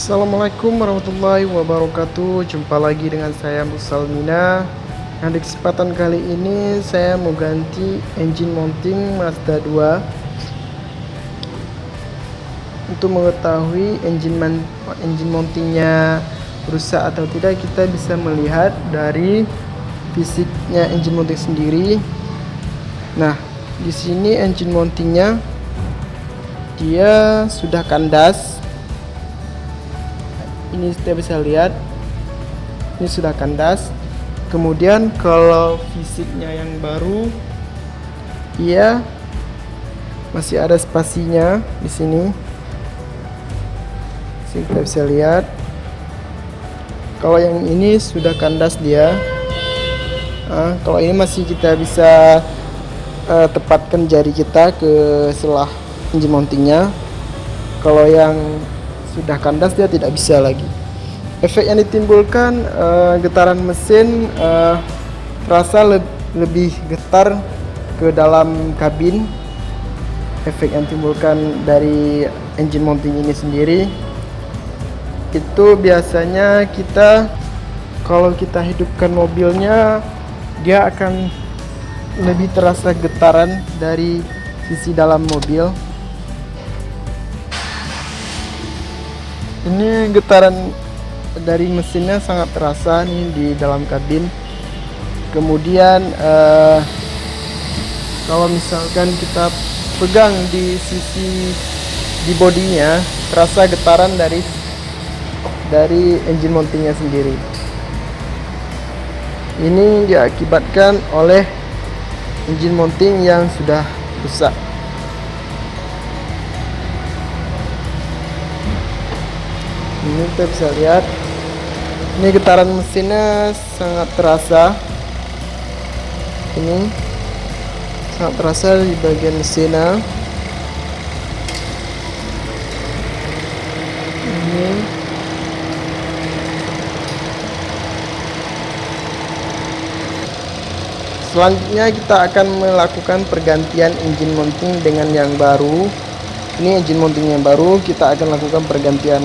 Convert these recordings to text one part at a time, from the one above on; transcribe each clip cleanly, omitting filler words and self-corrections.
Assalamualaikum warahmatullahi wabarakatuh. Jumpa lagi dengan saya Musalmina. Nah, di kesempatan kali ini saya mau ganti engine mounting Mazda 2. Untuk mengetahui engine mountingnya rusak atau tidak, kita bisa melihat dari fisiknya engine mounting sendiri. Nah, di sini engine mountingnya dia sudah kandas. Ini kita bisa lihat, ini sudah kandas. Kemudian kalau fisiknya yang baru, ia masih ada spasinya di sini. Sini kita bisa lihat. Kalau yang ini sudah kandas dia. Kalau ini masih kita bisa tepatkan jari kita ke selah engine mountingnya. Kalau yang sudah kandas dia tidak bisa lagi. Efek yang ditimbulkan getaran mesin terasa lebih getar ke dalam kabin. Efek yang ditimbulkan dari engine mounting ini sendiri itu biasanya kalau kita hidupkan mobilnya, dia akan lebih terasa getaran dari sisi dalam mobil. Ini getaran dari mesinnya sangat terasa nih di dalam kabin. Kemudian kalau misalkan kita pegang di sisi di bodinya, terasa getaran dari engine mountingnya sendiri. Ini diakibatkan oleh engine mounting yang sudah rusak. Ini kita bisa lihat, ini getaran mesinnya sangat terasa. Ini sangat terasa di bagian mesinnya. Ini selanjutnya kita akan melakukan pergantian engine mounting dengan yang baru. Ini engine mounting yang baru, kita akan lakukan pergantian.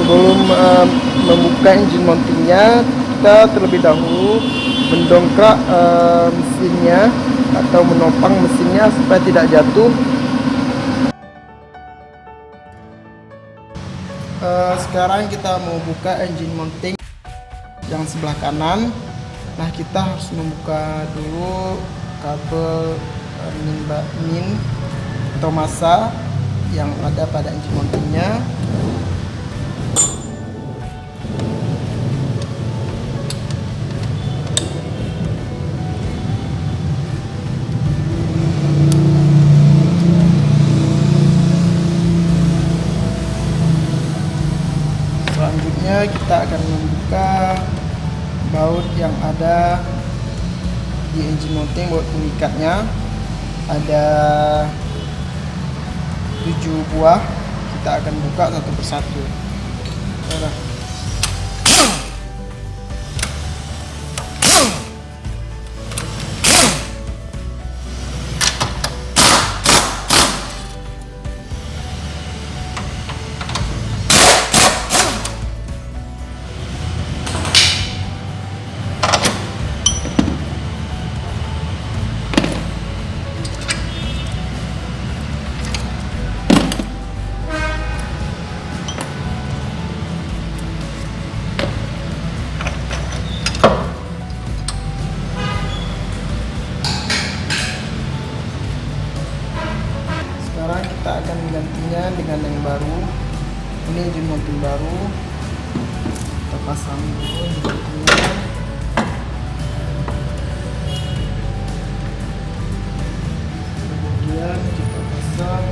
Sebelum membuka engine mountingnya, kita terlebih dahulu mendongkrak mesinnya atau menopang mesinnya supaya tidak jatuh. Sekarang kita mau buka engine mounting yang sebelah kanan. Nah, kita harus membuka dulu kabel min atau massa yang ada pada engine mountingnya. Selanjutnya kita akan membuka baut yang ada di engine mounting, baut pengikatnya ada 7 buah. Kita akan buka satu persatu. Sekarang kita akan menggantinya dengan yang baru. Ini engine mounting baru. Kita pasang dulu engine mountingnya. Kemudian kita pasang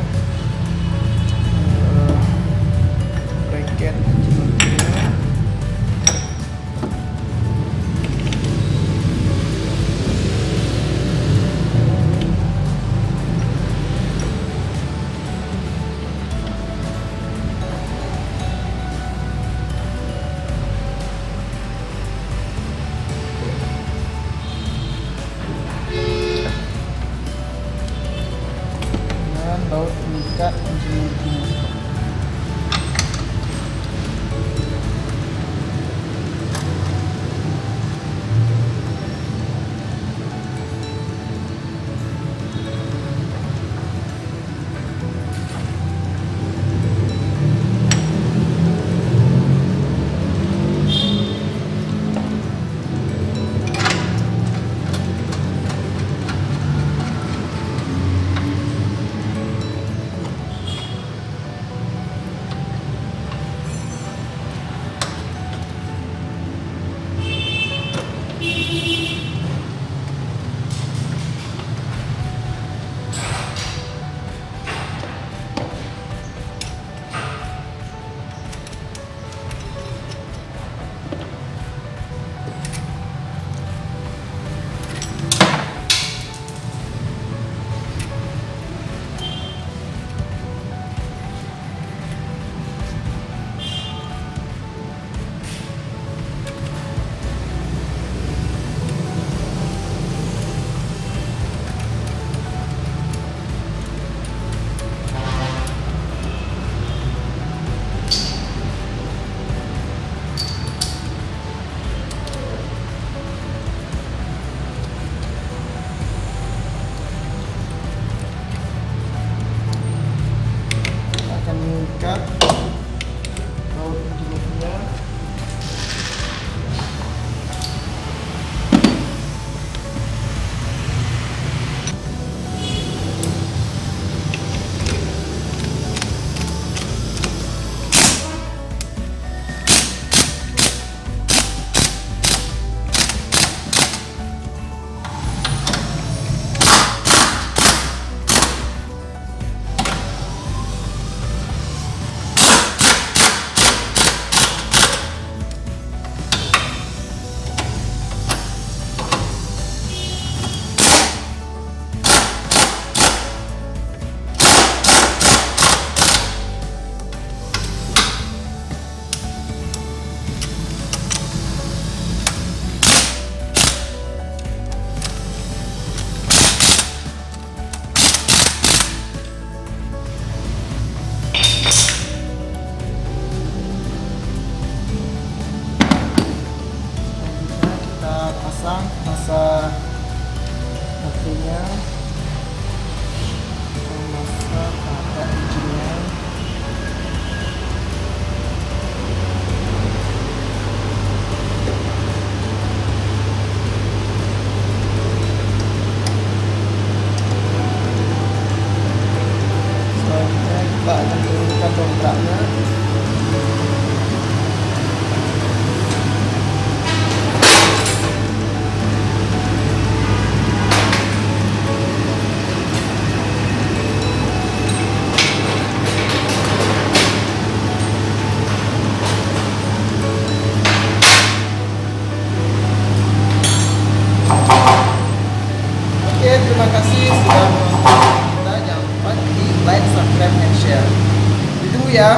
bracket engine mountingnya. kontraknya, memasak ada izinnya. Selanjutnya kita akan turunkan kontraknya. Oke, terima kasih sudah menonton kita. Jangan lupa di like, subscribe, and share. Ditunggu ya.